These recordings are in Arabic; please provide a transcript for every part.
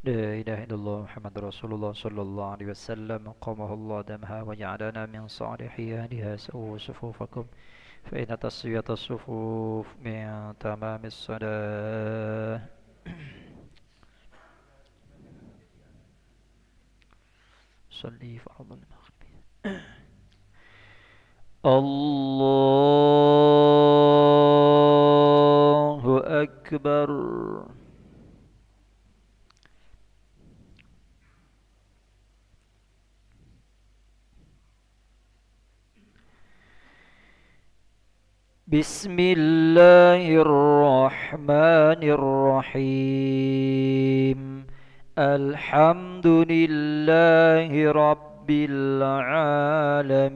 لا إله إلا الله محمد رسول الله صلى الله عليه وسلم قامه الله دمها وجعلنا من صالح أهلها سووا صفوفكم فإن تسوية الصفوف من تمام الصلاة. صلي فرض المغرب. الله أكبر. بسم الله الرحمن الرحيم. الحمد لله رب العالمين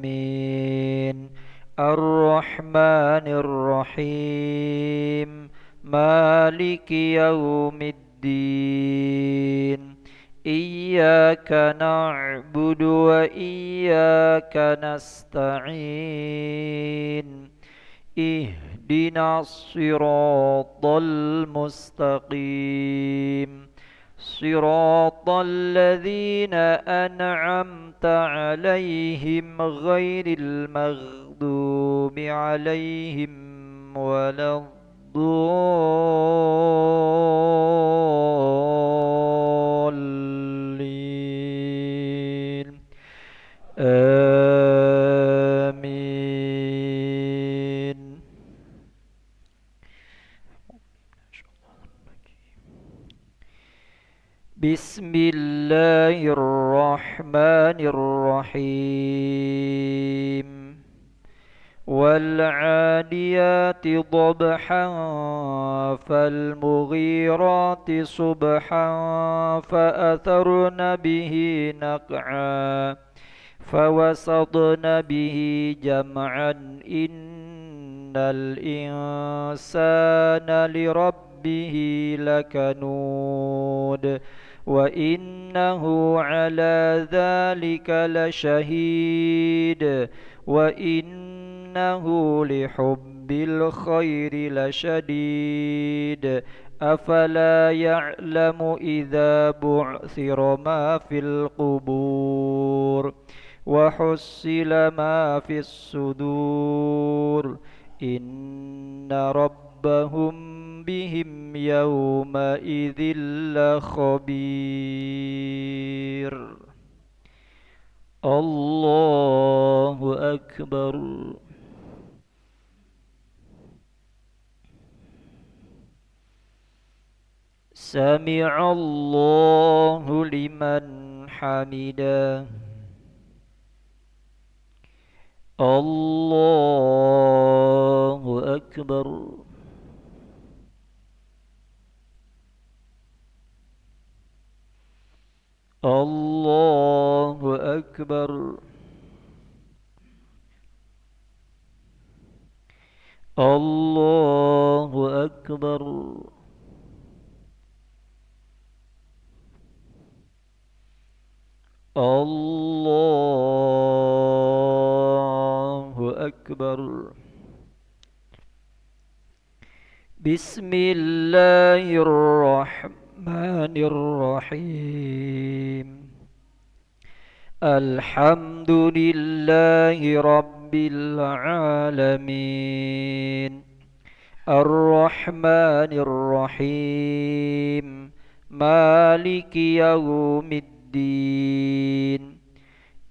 الرحمن الرحيم مالك يوم الدين إياك نعبد وإياك نستعين اهدنا الصراط المستقيم صراط الذين أنعمت عليهم غير المغضوب عليهم ولا الضالين آمين. بسم الله الرحمن الرحيم والعاديات ضبحا فالمغيرات صبحا فأثرن به نقعا فوسطن به جمعا إن الإنسان لربه لكنود وإنه على ذلك لشهيد وإنه لحب الخير لشديد أفلا يعلم إذا بعثر ما في القبور وحصل ما في الصدور إن ربهم بهم يومئذ لخبير. الله أكبر. سمع الله لمن حمده. الله أكبر. الله أكبر. الله أكبر. الله أكبر. بسم الله الرحمن الرحيم الحمد لله رب العالمين الرحمن الرحيم مالك يوم الدين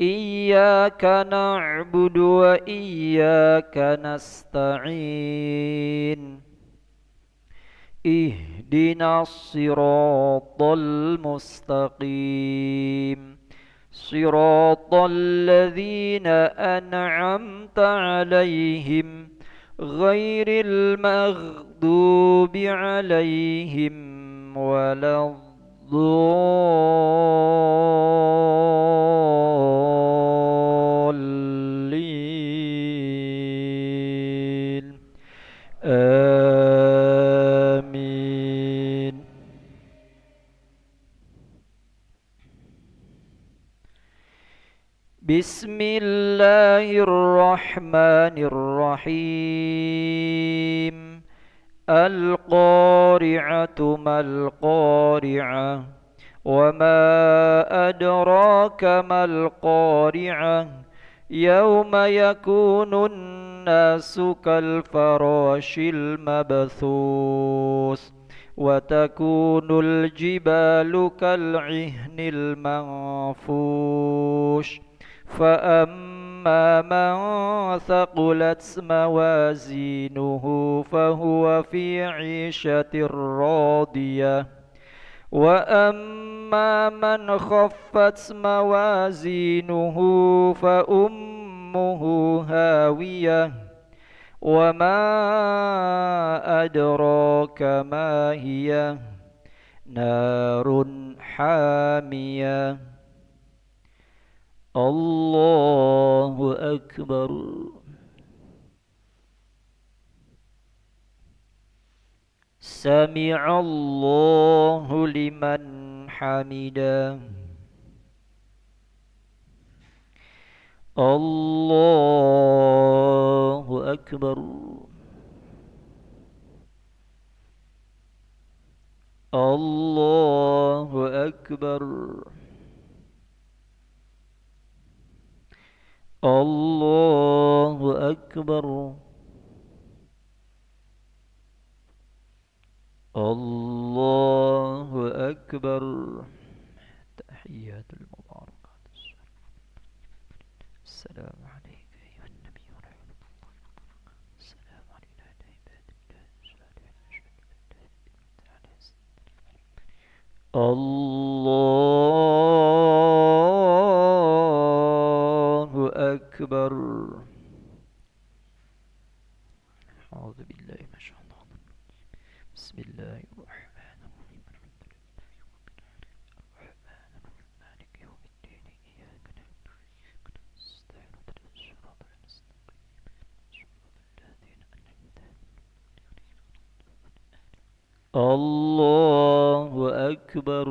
إياك نعبد وإياك نستعين اهدنا الصراط المستقيم صراط الذين أنعمت عليهم غير المغضوب عليهم ولا الضالين آمين. بسم الله الرحمن الرحيم القارعة ما القارعة وما أدراك ما القارعة يوم يكون الناس كالفراش المبثوث وتكون الجبال كالعهن المنفوش فأما من ثقلت موازينه فهو في عيشة راضية وأما من خفت موازينه فأمه هاوية وما أدراك ما هي نار حامية الله أكبر سمع الله لمن حمده الله أكبر الله أكبر الله أكبر الله أكبر تحيات المباركات السلام عليك أيها النبي ورحمة الله السلام علينا عباد الله الصالحين الله أكبر أعوذ بالله من الشيطان بسم الله الرحمن الرحيم الرحمن الرحيم مالك يوم الدين إياك نعبد وإياك نستعين اهدنا الصراط المستقيم صراط الذين أنعمت عليهم الله أكبر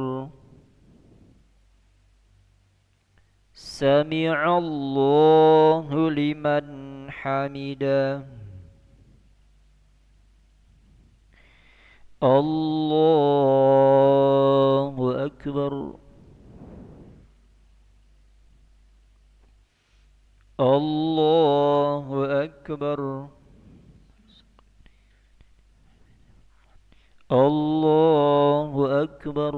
سمع الله لمن حمده الله أكبر الله أكبر الله أكبر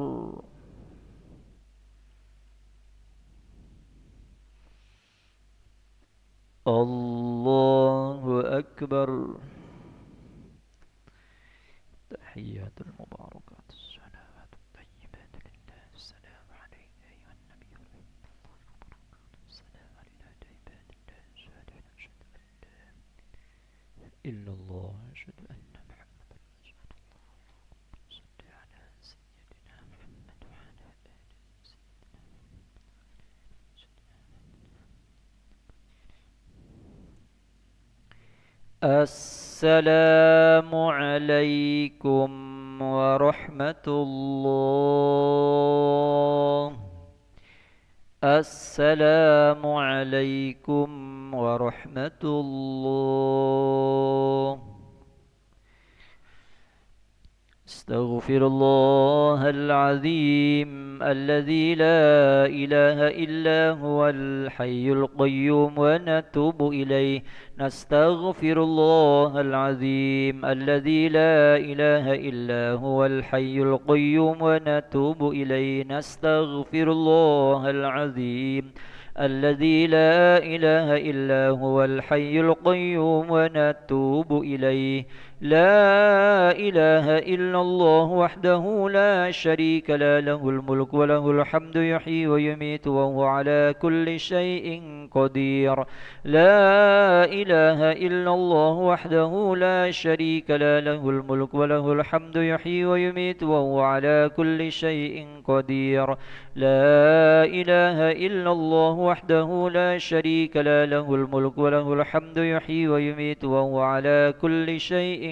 الله أكبر تحيات المباركات الصلوات الطيبات لله السلام عليك أيها النبي ورحمة الله وبركاته السلام علينا عباد الله الصالحين أشهد أن لا إله إلا الله أشهد أن محمدا رسول الله صل على سيدنا محمد وعلى آله سيدنا السلام عليكم ورحمة الله السلام عليكم ورحمة الله استغفر الله العظيم الذي لا إله إلا هو الحي القيوم ونتوب إليه نستغفر الله العظيم الذي لا إله إلا هو الحي القيوم ونتوب إليه نستغفر الله العظيم الذي لا إله إلا هو الحي القيوم ونتوب إليه لا إله إلا الله وحده لا شريك له الملك وله الحمد يحيي ويميت وهو على كل شيء قدير لا إله إلا الله وحده لا شريك له الملك وله الحمد يحيي ويميت وهو على كل شيء قدير لا إله إلا الله وحده لا شريك له الملك وله الحمد يحيي ويميت وهو على كل شيء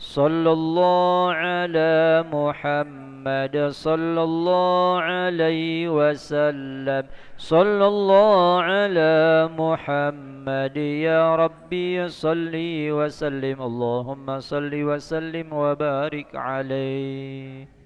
صلى الله على محمد صلى الله عليه وسلم صلى الله على محمد يا ربي صل وسلم اللهم صل وسلم وبارك عليه.